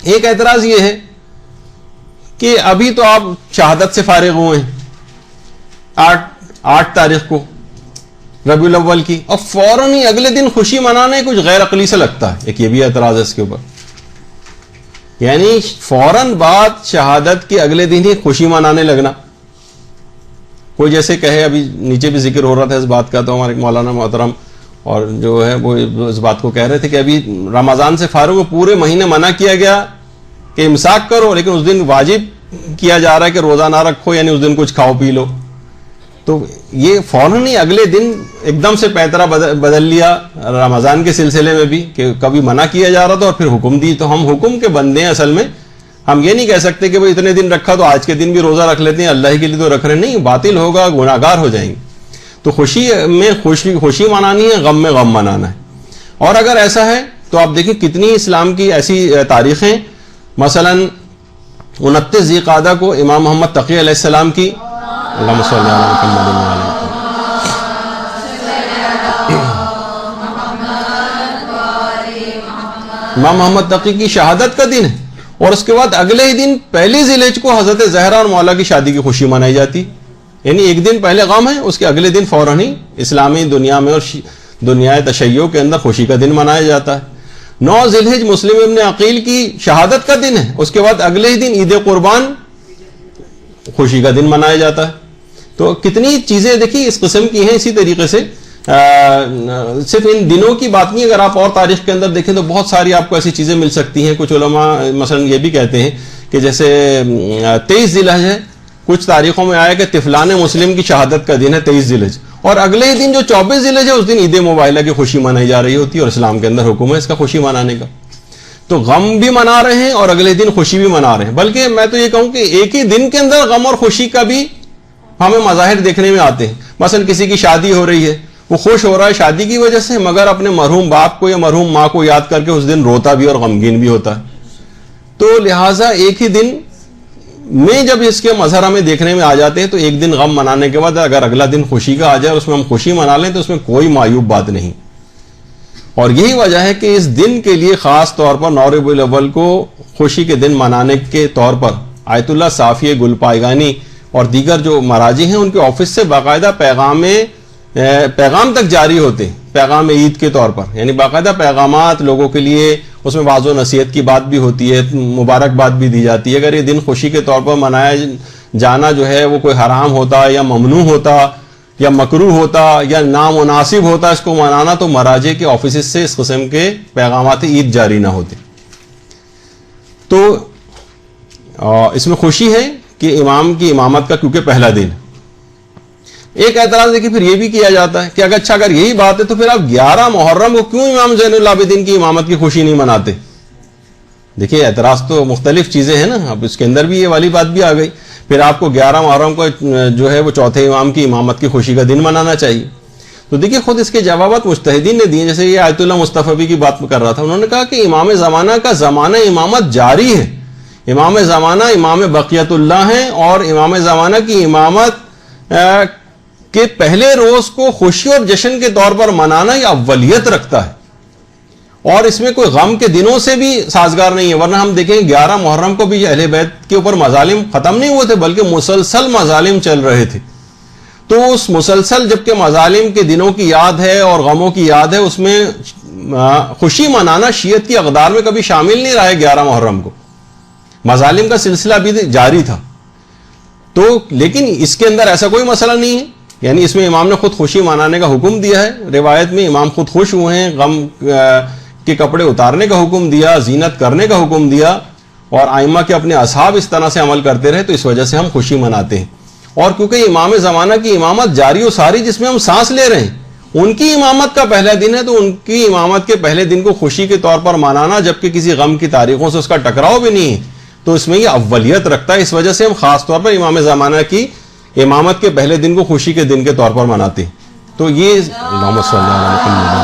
ایک اعتراض یہ ہے کہ ابھی تو آپ شہادت سے فارغ ہوئے ہیں 8 تاریخ کو ربیع الاول کی، اور فوراً ہی اگلے دن خوشی منانے کچھ غیر عقلی سے لگتا ہے. ایک یہ بھی اعتراض ہے اس کے اوپر، یعنی فوراً بعد شہادت کے اگلے دن ہی خوشی منانے لگنا. کوئی جیسے کہے، ابھی نیچے بھی ذکر ہو رہا تھا اس بات کا، تو ہمارے مولانا محترم اور جو ہے وہ اس بات کو کہہ رہے تھے کہ ابھی رمضان سے فارغ ہو، پورے مہینے منع کیا گیا کہ امساک کرو، لیکن اس دن واجب کیا جا رہا ہے کہ روزہ نہ رکھو، یعنی اس دن کچھ کھاؤ پی لو. تو یہ فوراً ہی اگلے دن ایک دم سے پیترا بدل لیا رمضان کے سلسلے میں بھی، کہ کبھی منع کیا جا رہا تھا اور پھر حکم دی. تو ہم حکم کے بندے ہیں اصل میں. ہم یہ نہیں کہہ سکتے کہ بھئی اتنے دن رکھا تو آج کے دن بھی روزہ رکھ لیتے ہیں، اللہ کے لیے تو رکھ رہے نہیں، باطل ہوگا، گناہگار ہو جائیں گے. تو خوشی میں خوشی منانی ہے، غم میں غم منانا ہے. اور اگر ایسا ہے تو آپ دیکھیں کتنی اسلام کی ایسی تاریخیں، مثلا 29 ذی قعدہ کو امام محمد تقی علیہ السلام کی، اللہم صلی علی محمد و علی امام محمد تقی کی شہادت کا دن ہے، اور اس کے بعد اگلے ہی دن پہلی ذی الحجہ کو حضرت زہرا اور مولا کی شادی کی خوشی منائی جاتی. یعنی ایک دن پہلے غم ہے، اس کے اگلے دن فوراً ہی اسلامی دنیا میں اور دنیا تشیع کے اندر خوشی کا دن منایا جاتا ہے. 9 ذی الحجہ مسلم ابن عقیل کی شہادت کا دن ہے، اس کے بعد اگلے ہی دن عید قربان خوشی کا دن منایا جاتا ہے. تو کتنی چیزیں دیکھیے اس قسم کی ہیں. اسی طریقے سے صرف ان دنوں کی بات نہیں، اگر آپ اور تاریخ کے اندر دیکھیں تو بہت ساری آپ کو ایسی چیزیں مل سکتی ہیں. کچھ علماء مثلا یہ بھی کہتے ہیں کہ جیسے 23 ذی الحجہ ہے، کچھ تاریخوں میں آیا کہ طفلان مسلم کی شہادت کا دن ہے 23 ذی الحجہ، اور اگلے ہی دن جو 24 ذی الحجہ ہے اس دن عید مباہلہ کی خوشی منائی جا رہی ہوتی ہے، اور اسلام کے اندر حکم ہے اس کا خوشی منانے کا. تو غم بھی منا رہے ہیں اور اگلے دن خوشی بھی منا رہے ہیں. بلکہ میں تو یہ کہوں کہ ایک ہی دن کے اندر غم اور خوشی کا بھی ہمیں مظاہر دیکھنے میں آتے ہیں. مثلا کسی کی شادی ہو رہی ہے، وہ خوش ہو رہا ہے شادی کی وجہ سے، مگر اپنے مرحوم باپ کو یا مرحوم ماں کو یاد کر کے اس دن روتا بھی اور غمگین بھی ہوتا ہے. تو لہٰذا ایک ہی دن میں جب اس کے مظہر ہمیں دیکھنے میں آ جاتے ہیں، تو ایک دن غم منانے کے بعد اگر اگلا دن خوشی کا آ جائے اور اس میں ہم خوشی منا لیں تو اس میں کوئی معیوب بات نہیں. اور یہی وجہ ہے کہ اس دن کے لیے خاص طور پر 9 ربیع الاول کو خوشی کے دن منانے کے طور پر آیت اللہ صافی گل پائگانی اور دیگر جو مراجع ہیں ان کے آفس سے باقاعدہ پیغام تک جاری ہوتے ہیں، پیغام عید کے طور پر. یعنی باقاعدہ پیغامات لوگوں کے لیے، اس میں واضح و نصیحت کی بات بھی ہوتی ہے، مبارکباد بھی دی جاتی ہے. اگر یہ دن خوشی کے طور پر منایا جانا جو ہے وہ کوئی حرام ہوتا یا ممنوع ہوتا یا مکروہ ہوتا یا نامناسب ہوتا اس کو منانا، تو مراجع کے آفیسز سے اس قسم کے پیغامات عید جاری نہ ہوتے. تو اس میں خوشی ہے کہ امام کی امامت کا کیونکہ پہلا دن. ایک اعتراض دیکھیے پھر یہ بھی کیا جاتا ہے کہ اگر یہی بات ہے تو پھر آپ 11 محرم کو کیوں امام زین العابدین کی امامت کی خوشی نہیں مناتے؟ دیکھیے اعتراض تو مختلف چیزیں ہیں نا، اب اس کے اندر بھی یہ والی بات بھی آ گئی. پھر آپ کو 11 محرم کو جو ہے وہ چوتھے امام کی امامت کی خوشی کا دن منانا چاہیے. تو دیکھیے خود اس کے جوابات مجتہدین نے دیے. جیسے یہ آیت اللہ مصطفی کی بات کر رہا تھا، انہوں نے کہا کہ امام زمانہ کا زمانہ امامت جاری ہے. امام زمانہ امام بقیت اللہ ہیں، اور امام زمانہ کی امامت کے پہلے روز کو خوشی اور جشن کے طور پر منانا یہ اولیت رکھتا ہے، اور اس میں کوئی غم کے دنوں سے بھی سازگار نہیں ہے. ورنہ ہم دیکھیں 11 محرم کو بھی اہل بیت کے اوپر مظالم ختم نہیں ہوئے تھے، بلکہ مسلسل مظالم چل رہے تھے. تو اس مسلسل جبکہ مظالم کے دنوں کی یاد ہے اور غموں کی یاد ہے، اس میں خوشی منانا شیعت کی اقدار میں کبھی شامل نہیں رہا ہے. 11 محرم کو مظالم کا سلسلہ بھی جاری تھا. تو لیکن اس کے اندر ایسا کوئی مسئلہ نہیں ہے، یعنی اس میں امام نے خود خوشی منانے کا حکم دیا ہے. روایت میں امام خود خوش ہوئے ہیں، غم کے کپڑے اتارنے کا حکم دیا، زینت کرنے کا حکم دیا، اور ائمہ کے اپنے اصحاب اس طرح سے عمل کرتے رہے، تو اس وجہ سے ہم خوشی مناتے ہیں. اور کیونکہ امام زمانہ کی امامت جاری و ساری جس میں ہم سانس لے رہے ہیں، ان کی امامت کا پہلا دن ہے، تو ان کی امامت کے پہلے دن کو خوشی کے طور پر منانا جبکہ کسی غم کی تاریخوں سے اس کا ٹکراؤ بھی نہیں ہے، تو اس میں یہ اولیت رکھتا ہے. اس وجہ سے ہم خاص طور پر امام زمانہ کی امامت کے پہلے دن کو خوشی کے دن کے طور پر مناتے ہیں. تو یہ اللہم صلی اللہ علیہ وسلم